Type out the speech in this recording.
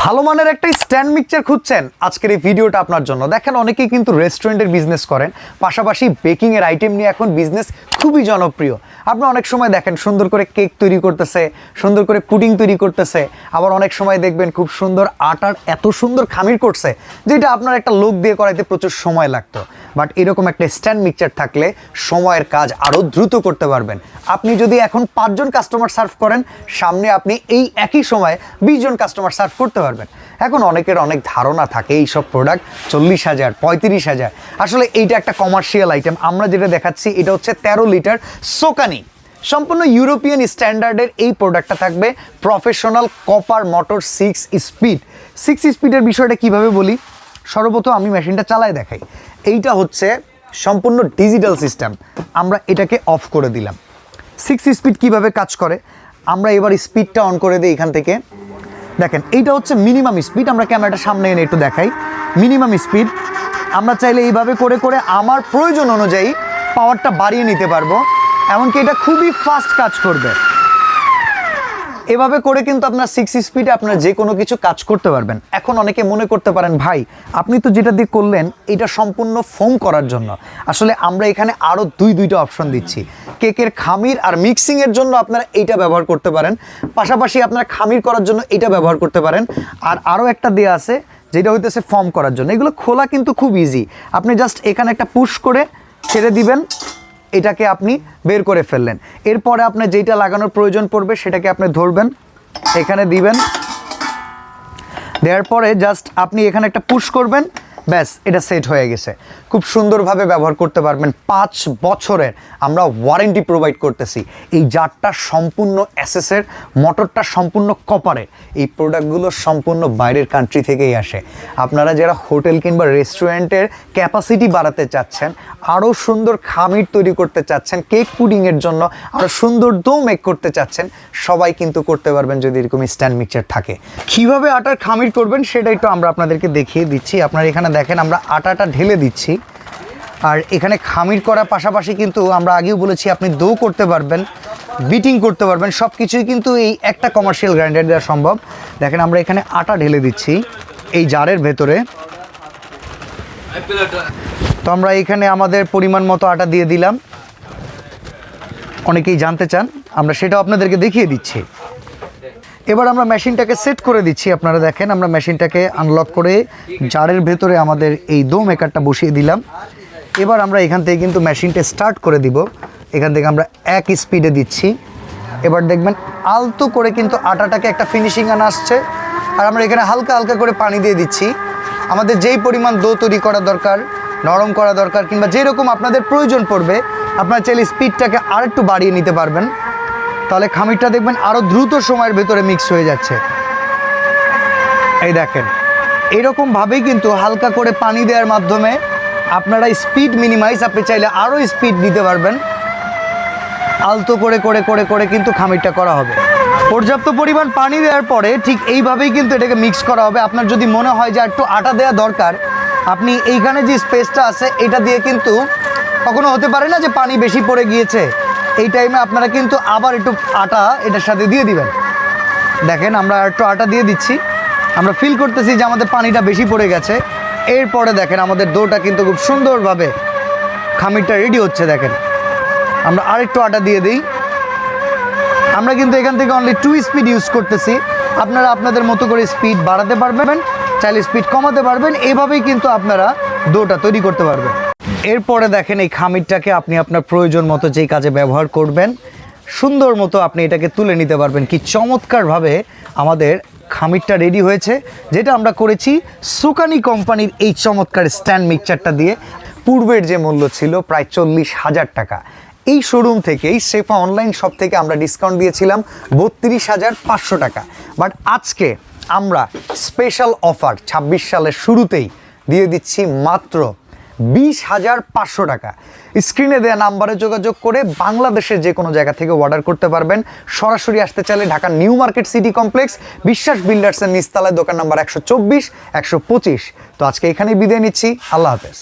ভালো মানের একটা স্ট্যান্ড মিক্সচার খুঁজছেন, আজকের এই ভিডিওটা আপনার জন্য। দেখেন অনেকেই কিন্তু রেস্টুরেন্টের বিজনেস করেন, পাশাপাশি বেকিংয়ের আইটেম নিয়ে এখন বিজনেস খুবই জনপ্রিয়। আপনি অনেক সময় দেখেন সুন্দর করে কেক তৈরি করতেছে, সুন্দর করে পুডিং তৈরি করতেছে, আবার অনেক সময় দেখবেন খুব সুন্দর আটার এত সুন্দর খামির করছে যেটা আপনার একটা লোক দিয়ে করাইতে প্রচুর সময় লাগতো। বাট এরকম একটা স্ট্যান্ড মিক্সচার থাকলে সময়ের কাজ আরও দ্রুত করতে পারবেন। আপনি যদি এখন 5 জন কাস্টমার সার্ভ করেন, সামনে আপনি এই একই সময়ে 20 জন কাস্টমার সার্ভ করতে পারবেন। এখন অনেকের অনেক ধারণা থাকে এই সব প্রোডাক্ট 40,000 35,000, আসলে এইটা একটা কমার্শিয়াল আইটেম। আমরা যেটা দেখাচ্ছি এটা হচ্ছে 13 লিটার সোকানি, সম্পূর্ণ ইউরোপিয়ান স্ট্যান্ডার্ডের এই প্রোডাক্টটা থাকবে প্রফেশনাল কপার মোটর 6 স্পিড। 6 স্পিডের বিষয়টা কিভাবে বলি, সর্বপ্রথম আমি মেশিনটা চালায় দেখাই। এইটা হচ্ছে সম্পূর্ণ ডিজিটাল সিস্টেম, আমরা এটাকে অফ করে দিলাম। 6 স্পিড কিভাবে কাজ করে, আমরা এবার স্পিডটা অন করে দিই এখান থেকে। দেখেন এইটা হচ্ছে মিনিমাম স্পিড, আমরা ক্যামেরাটা সামনে এনে একটু দেখাই। মিনিমাম স্পিড আমরা চাইলে এইভাবে করে করে আমার প্রয়োজন অনুযায়ী পাওয়ারটা বাড়িয়ে নিতে পারবো, এমনকি এটা খুবই ফাস্ট কাজ করবে। এভাবে করে কিন্তু আপনার 6 স্পিডে আপনার যে কোনো কিছু কাজ করতে পারবেন। এখন অনেকে মনে করতে পারেন, ভাই আপনি তো যেটা দিয়ে করলেন এটা সম্পূর্ণ ফোম করার জন্য। আসলে আমরা এখানে আরও দুইটা অপশন দিচ্ছি। কেকের খামির আর মিক্সিংয়ের জন্য আপনারা এইটা ব্যবহার করতে পারেন, পাশাপাশি আপনারা খামির করার জন্য এটা ব্যবহার করতে পারেন। আর আরও একটা দেয়া আছে যেটা হইতেছে ফর্ম করার জন্য। এগুলো খোলা কিন্তু খুব ইজি, আপনি জাস্ট এখানে একটা পুশ করে ছেড়ে দিবেন, এটাকে আপনি বের করে ফেললেন। এরপরে আপনার যেটা লাগানোর প্রয়োজন পড়বে সেটাকে আপনি ধরবেন, এখানে দিবেন, দেওয়ার পরে জাস্ট আপনি এখানে একটা পুশ করবেন, ব্যাস এটা সেট হয়ে গেছে। খুব সুন্দরভাবে ব্যবহার করতে পারবেন। 5 বছরের আমরা ওয়ারেন্টি প্রোভাইড করতেছি। এই জারটা সম্পূর্ণ এসএসের, মোটরটা সম্পূর্ণ কপারের। এই প্রোডাক্টগুলো সম্পূর্ণ বাইরের কান্ট্রি থেকেই আসে। আপনারা যারা হোটেল কিংবা রেস্টুরেন্টের ক্যাপাসিটি বাড়াতে চাচ্ছেন, আরও সুন্দর খামির তৈরি করতে চাচ্ছেন, কেক পুডিংয়ের জন্য আরও সুন্দর ডো মেক করতে চাচ্ছেন, সবাই কিন্তু করতে পারবেন যদি এরকম স্ট্যান্ড মিক্সচার থাকে। কীভাবে আটার খামির করবেন সেটা একটু আমরা আপনাদেরকে দেখিয়ে দিচ্ছি। আপনারা এখানে দেখেন আমরা আটাটা ঢেলে দিচ্ছি, আর এখানে খামির করার পাশাপাশি কিন্তু আমরা আগেও বলেছি আপনি ডো করতে পারবেন, বিটিং করতে পারবেন, সব কিছুই কিন্তু এই একটা কমার্শিয়াল গ্রাইন্ডার দেওয়া সম্ভব। দেখেন আমরা এখানে আটা ঢেলে দিচ্ছি এই জারের ভেতরে। তো আমরা এখানে আমাদের পরিমাণ মতো আটা দিয়ে দিলাম। অনেকেই জানতে চান, আমরা সেটাও আপনাদেরকে দেখিয়ে দিচ্ছি। এবার আমরা মেশিনটাকে সেট করে দিচ্ছি। আপনারা দেখেন আমরা মেশিনটাকে আনলক করে জারের ভেতরে আমাদের এই ডো মেকারটা বসিয়ে দিলাম। এবার আমরা এখান থেকে কিন্তু মেশিনটা স্টার্ট করে দিব। এখান থেকে আমরা 1 স্পিডে দিচ্ছি। এবার দেখবেন আলতো করে কিন্তু আটাটাকে একটা ফিনিশিং আনা আসছে। আর আমরা এখানে হালকা হালকা করে পানি দিয়ে দিচ্ছি। আমাদের যেই পরিমাণ ডো তৈরি করা দরকার, নরম করা দরকার, কিংবা যেরকম আপনাদের প্রয়োজন পড়বে, আপনারা চাইলে স্পিডটাকে আরেকটু বাড়িয়ে নিতে পারবেন। তাহলে খামিরটা দেখবেন আরও দ্রুত সময়ের ভেতরে মিক্স হয়ে যাচ্ছে। এই দেখেন এরকমভাবেই কিন্তু হালকা করে পানি দেওয়ার মাধ্যমে আপনারা স্পিড মিনিমাইজ, আপনি চাইলে আরও স্পিড দিতে পারবেন। আলতো করে করে করে করে কিন্তু খামিরটা করা হবে। পর্যাপ্ত পরিমাণ পানি দেওয়ার পরে ঠিক এইভাবেই কিন্তু এটাকে মিক্স করা হবে। আপনার যদি মনে হয় যে একটু আটা দেওয়া দরকার, আপনি এইখানে যে স্পেসটা আছে এটা দিয়ে কিন্তু, কখনো হতে পারে না যে পানি বেশি পড়ে গিয়েছে, এই টাইমে আপনারা কিন্তু আবার একটু আটা এটার সাথে দিয়ে দিবেন। দেখেন আমরা একটু আটা দিয়ে দিচ্ছি, আমরা ফিল করতেছি যে আমাদের পানিটা বেশি পড়ে গেছে। এরপরে দেখেন আমাদের ডোটা কিন্তু খুব সুন্দরভাবে খামিরটা রেডি হচ্ছে। দেখেন আমরা আরেকটু আটা দিয়ে দিই। আমরা কিন্তু এখান থেকে অনলি 2 স্পিড ইউজ করতেছি। আপনারা আপনাদের মতো করে স্পিড বাড়াতে পারবেন, চাইলে স্পিড কমাতে পারবেন। এইভাবেই কিন্তু আপনারা ডোটা তৈরি করতে পারবেন। এরপরে দেখেন এই খামিরটাকে আপনি আপনার প্রয়োজন মতো যেই কাজে ব্যবহার করবেন, সুন্দর মতো আপনি এটাকে তুলে নিতে পারবেন। কি চমৎকারভাবে আমাদের খামিরটা রেডি হয়েছে, যেটা আমরা করেছি সোকানি কোম্পানির এই চমৎকার স্ট্যান্ড মিক্সচারটা দিয়ে। পূর্বের যে মূল্য ছিল প্রায় 40,000 টাকা, এই শোরুম থেকেই শেফা অনলাইন শপ থেকে আমরা ডিসকাউন্ট দিয়েছিলাম 32,500 টাকা। বাট আজকে আমরা স্পেশাল অফার 26 সালের শুরুতেই দিয়ে দিচ্ছি মাত্র 20,500 টাকা। স্ক্রিনে দেওয়া নাম্বারে যোগাযোগ করে বাংলাদেশের যে কোনো জায়গা থেকে অর্ডার করতে পারবেন। সরাসরি আসতে চাইলে Dhaka new market city complex, বিশ্বাস বিল্ডার্সের নিচতলায়, দোকান নাম্বার 124 125। তো আজকে এখানেই বিদায় নিচ্ছি, আল্লাহ হাফেজ।